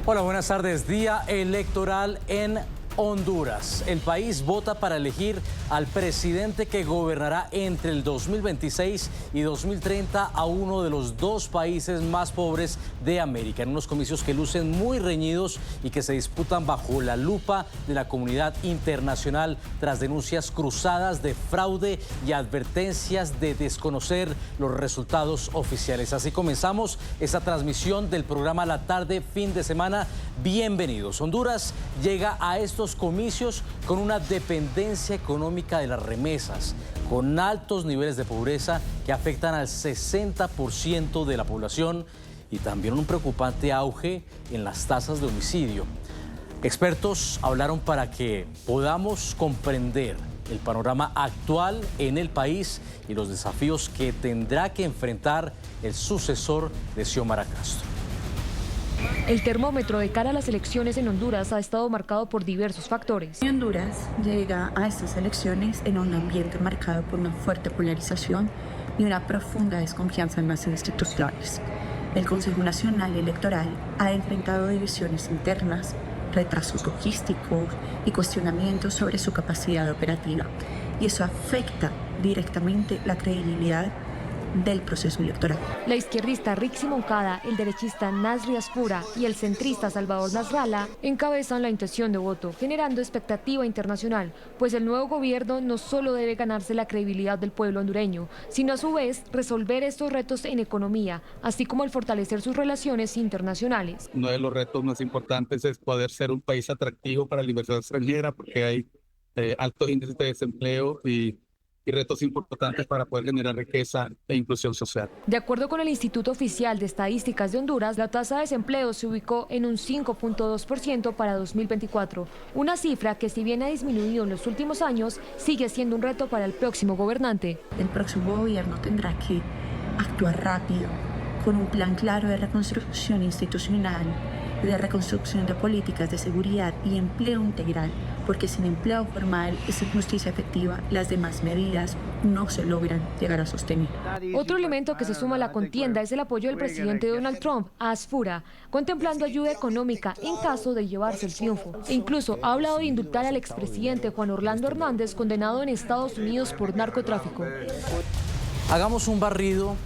Hola, buenas tardes. Día electoral en Honduras. El país vota para elegir al presidente que gobernará entre el 2026 y 2030 a uno de los dos países más pobres de América, en unos comicios que lucen muy reñidos y que se disputan bajo la lupa de la comunidad internacional tras denuncias cruzadas de fraude y advertencias de desconocer los resultados oficiales. Así comenzamos esta transmisión del programa La Tarde Fin de Semana. Bienvenidos. Honduras llega a estos comicios con una dependencia económica de las remesas, con altos niveles de pobreza que afectan al 60% de la población y también un preocupante auge en las tasas de homicidio. Expertos hablaron para que podamos comprender el panorama actual en el país y los desafíos que tendrá que enfrentar el sucesor de Xiomara Castro. El termómetro de cara a las elecciones en Honduras ha estado marcado por diversos factores. Honduras llega a estas elecciones en un ambiente marcado por una fuerte polarización y una profunda desconfianza en las instituciones. El Consejo Nacional Electoral ha enfrentado divisiones internas, retrasos logísticos y cuestionamientos sobre su capacidad operativa. Y eso afecta directamente la credibilidad del proceso electoral. La izquierdista Rixi Moncada, el derechista Nasri Asfura y el centrista Salvador Nasralla encabezan la intención de voto, generando expectativa internacional, pues el nuevo gobierno no solo debe ganarse la credibilidad del pueblo hondureño, sino a su vez resolver estos retos en economía, así como el fortalecer sus relaciones internacionales. Uno de los retos más importantes es poder ser un país atractivo para la inversión extranjera, porque hay altos índices de desempleo y retos importantes para poder generar riqueza e inclusión social. De acuerdo con el Instituto Oficial de Estadísticas de Honduras, la tasa de desempleo se ubicó en un 5.2% para 2024, una cifra que, si bien ha disminuido en los últimos años, sigue siendo un reto para el próximo gobernante. El próximo gobierno tendrá que actuar rápido, con un plan claro de reconstrucción institucional, de reconstrucción de políticas de seguridad y empleo integral, porque sin empleo formal y sin justicia efectiva, las demás medidas no se logran llegar a sostener. Otro elemento que se suma a la contienda es el apoyo del presidente Donald Trump a Asfura, contemplando ayuda económica en caso de llevarse el triunfo. E incluso ha hablado de indultar al expresidente Juan Orlando Hernández, condenado en Estados Unidos por narcotráfico. Hagamos un barrido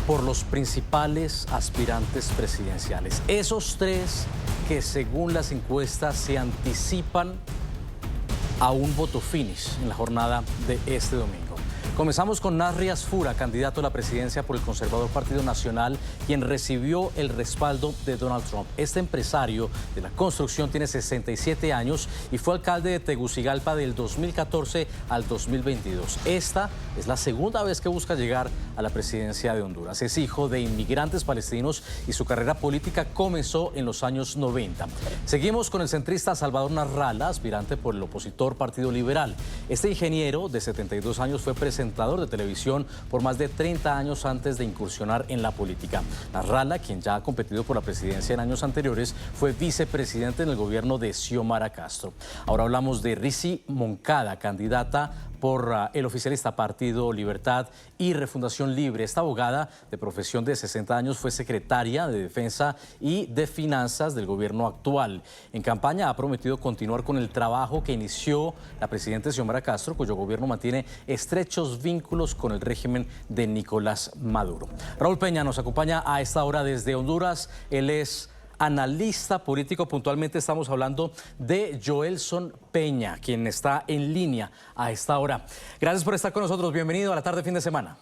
por los principales aspirantes presidenciales. Esos tres que según las encuestas se anticipan a un voto finish en la jornada de este domingo. Comenzamos con Nasri Asfura, candidato a la presidencia por el conservador Partido Nacional, quien recibió el respaldo de Donald Trump. Este empresario de la construcción tiene 67 años y fue alcalde de Tegucigalpa del 2014 al 2022. Esta es la segunda vez que busca llegar a la presidencia de Honduras. Es hijo de inmigrantes palestinos y su carrera política comenzó en los años 90. Seguimos con el centrista Salvador Nasralla, aspirante por el opositor Partido Liberal. Este ingeniero de 72 años fue presentador de televisión por más de 30 años antes de incursionar en la política. Nasralla, quien ya ha competido por la presidencia en años anteriores, fue vicepresidente en el gobierno de Xiomara Castro. Ahora hablamos de Rixi Moncada, candidata por el oficialista Partido Libertad y Refundación Libre. Esta abogada de profesión de 60 años fue secretaria de Defensa y de Finanzas del gobierno actual. En campaña ha prometido continuar con el trabajo que inició la presidenta Xiomara Castro, cuyo gobierno mantiene estrechos vínculos con el régimen de Nicolás Maduro. Raúl Peña nos acompaña a esta hora desde Honduras. Él es analista político. Puntualmente estamos hablando de Joelson Peña, quien está en línea a esta hora. Gracias por estar con nosotros. Bienvenido a La Tarde Fin de Semana.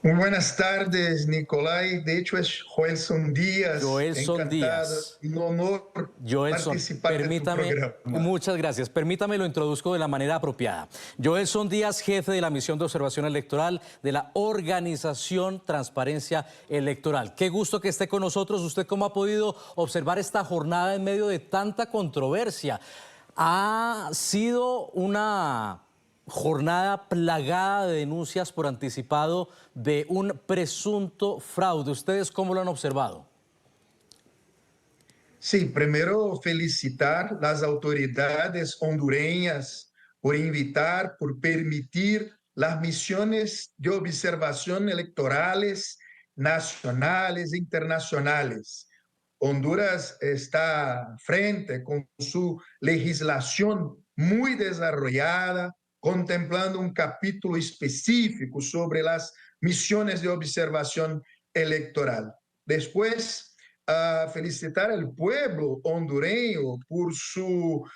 Muy buenas tardes, Nicolai. De hecho, es Joelson Díaz. Joelson Díaz. Un honor participar de tu programa. Muchas gracias. Permítame, lo introduzco de la manera apropiada. Joelson Díaz, jefe de la misión de observación electoral de la organización Transparencia Electoral. Qué gusto que esté con nosotros. ¿Usted cómo ha podido observar esta jornada en medio de tanta controversia? Ha sido una jornada plagada de denuncias por anticipado de un presunto fraude. ¿Ustedes cómo lo han observado? Sí, primero felicitar las autoridades hondureñas por invitar, por permitir las misiones de observación electorales nacionales e internacionales. Honduras está frente con su legislación muy desarrollada, contemplando un capítulo específico sobre las misiones de observación electoral. Después, felicitar al pueblo hondureño por su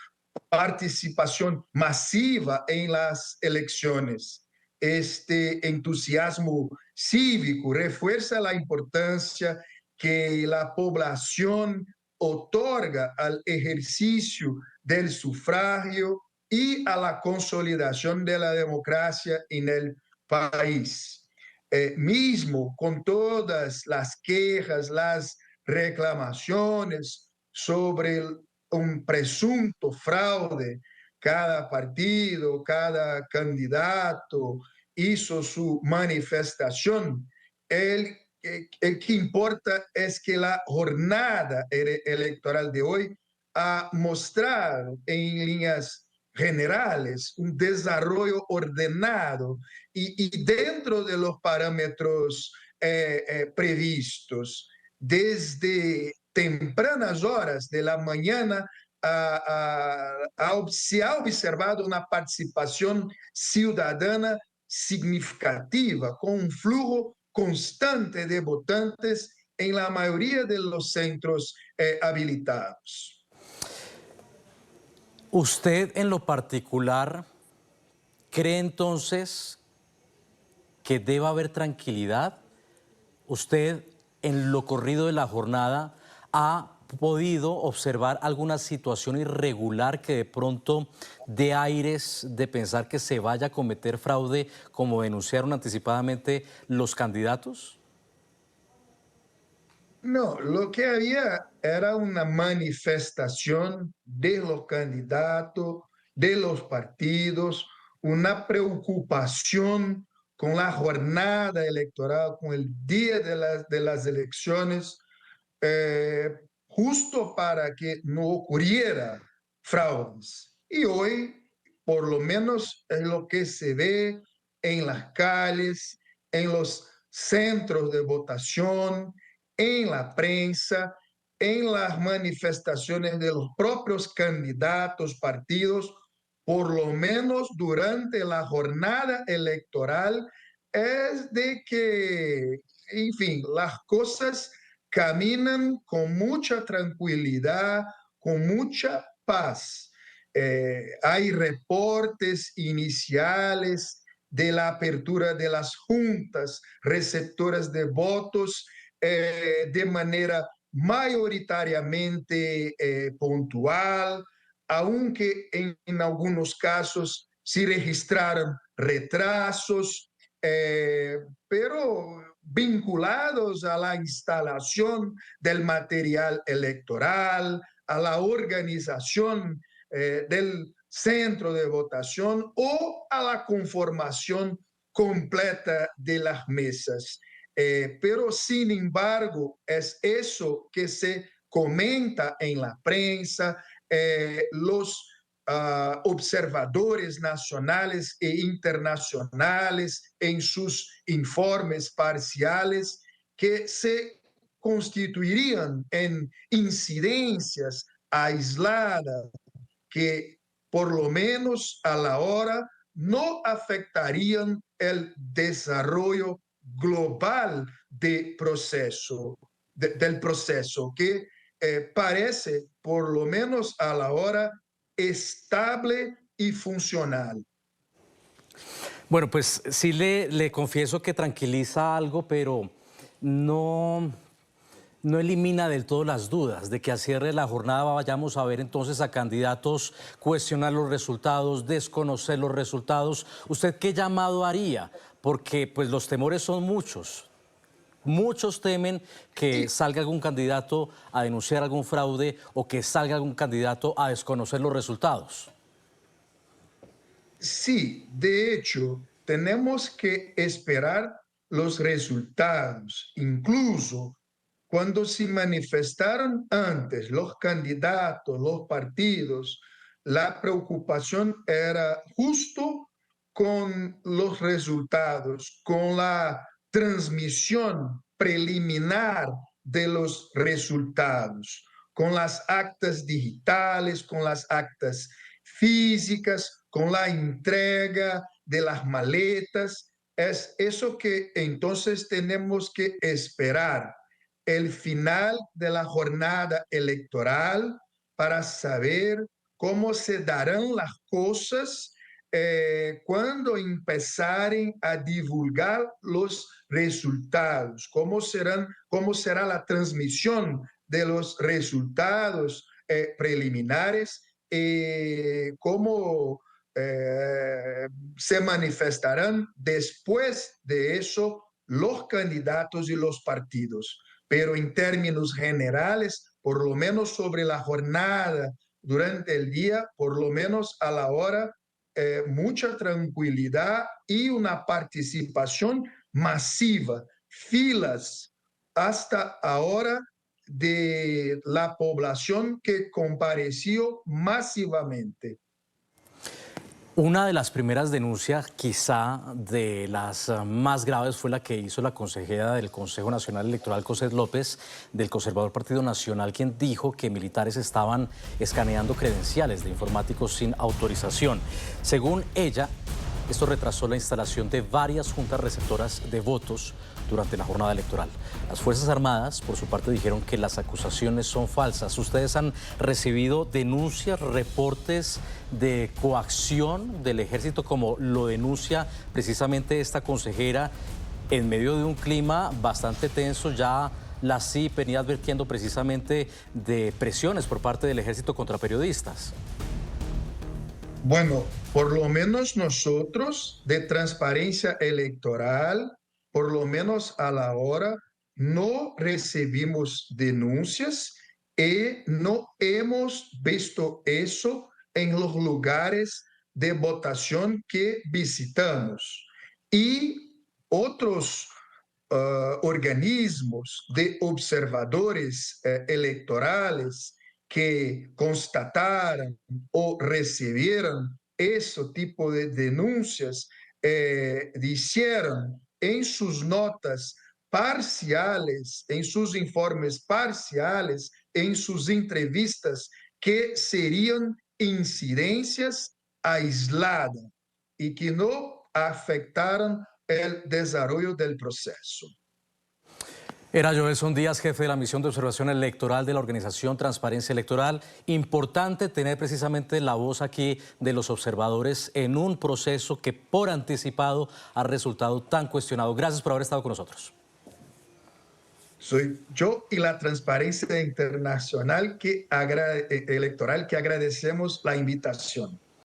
participación masiva en las elecciones. Este entusiasmo cívico refuerza la importancia que la población otorga al ejercicio del sufragio y a la consolidación de la democracia en el país. Mismo con todas las quejas, las reclamaciones sobre un presunto fraude, cada partido, cada candidato hizo su manifestación. El que importa es que la jornada electoral de hoy ha mostrado en líneas generales un desarrollo ordenado y dentro de los parámetros previstos. Desde tempranas horas de la mañana se ha observado una participación ciudadana significativa, con un flujo constante de votantes en la mayoría de los centros habilitados. ¿Usted en lo particular cree entonces que deba haber tranquilidad? ¿Usted en lo corrido de la jornada ha podido observar alguna situación irregular que de pronto dé aires de pensar que se vaya a cometer fraude, como denunciaron anticipadamente los candidatos? No, lo que había era una manifestación de los candidatos, de los partidos, una preocupación con la jornada electoral, con el día de las elecciones, justo para que no ocurriera fraudes. Y hoy, por lo menos, es lo que se ve en las calles, en los centros de votación, en la prensa, en las manifestaciones de los propios candidatos, partidos, por lo menos durante la jornada electoral, es de que, en fin, las cosas caminan con mucha tranquilidad, con mucha paz. Hay reportes iniciales de la apertura de las juntas receptoras de votos de manera mayoritariamente puntual, aunque en algunos casos se registraron retrasos, pero vinculados a la instalación del material electoral, a la organización del centro de votación o a la conformación completa de las mesas. Pero sin embargo, es eso que se comenta en la prensa, los observadores nacionales e internacionales en sus informes parciales que se constituirían en incidencias aisladas que por lo menos a la hora no afectarían el desarrollo global del proceso que parece, por lo menos a la hora, estable y funcional. Bueno, pues sí le confieso que tranquiliza algo, pero no elimina del todo las dudas de que al cierre de la jornada vayamos a ver entonces a candidatos cuestionar los resultados, desconocer los resultados. ¿Usted qué llamado haría? Porque pues los temores son muchos. Muchos temen que salga algún candidato a denunciar algún fraude o que salga algún candidato a desconocer los resultados. Sí, de hecho, tenemos que esperar los resultados, incluso cuando se manifestaron antes los candidatos, los partidos, la preocupación era justo con los resultados, con la transmisión preliminar de los resultados, con las actas digitales, con las actas físicas, con la entrega de las maletas. Es eso que entonces tenemos que esperar el final de la jornada electoral para saber cómo se darán las cosas cuando empezaren a divulgar los resultados, cómo será la transmisión de los resultados preliminares, cómo se manifestarán después de eso los candidatos y los partidos. Pero en términos generales, por lo menos sobre la jornada, durante el día, por lo menos a la hora, mucha tranquilidad y una participación masiva, filas hasta ahora de la población que compareció masivamente. Una de las primeras denuncias, quizá de las más graves, fue la que hizo la consejera del Consejo Nacional Electoral, Coset López, del conservador Partido Nacional, quien dijo que militares estaban escaneando credenciales de informáticos sin autorización. Según ella, esto retrasó la instalación de varias juntas receptoras de votos durante la jornada electoral. Las Fuerzas Armadas, por su parte, dijeron que las acusaciones son falsas. ¿Ustedes han recibido denuncias, reportes de coacción del ejército, como lo denuncia precisamente esta consejera, en medio de un clima bastante tenso? Ya la CIP venía advirtiendo precisamente de presiones por parte del ejército contra periodistas. Bueno, por lo menos nosotros de Transparencia Electoral, por lo menos a la hora, no recibimos denuncias y no hemos visto eso en los lugares de votación que visitamos. Y otros organismos de observadores electorales que constataran o recibieron ese tipo de denuncias, dijeron en sus notas parciales, en sus informes parciales, en sus entrevistas, que serían incidencias aisladas y que no afectaran el desarrollo del proceso. Era Joelson Díaz, jefe de la misión de observación electoral de la organización Transparencia Electoral. Importante tener precisamente la voz aquí de los observadores en un proceso que por anticipado ha resultado tan cuestionado. Gracias por haber estado con nosotros. Soy yo y la Transparencia Internacional electoral que agradecemos la invitación.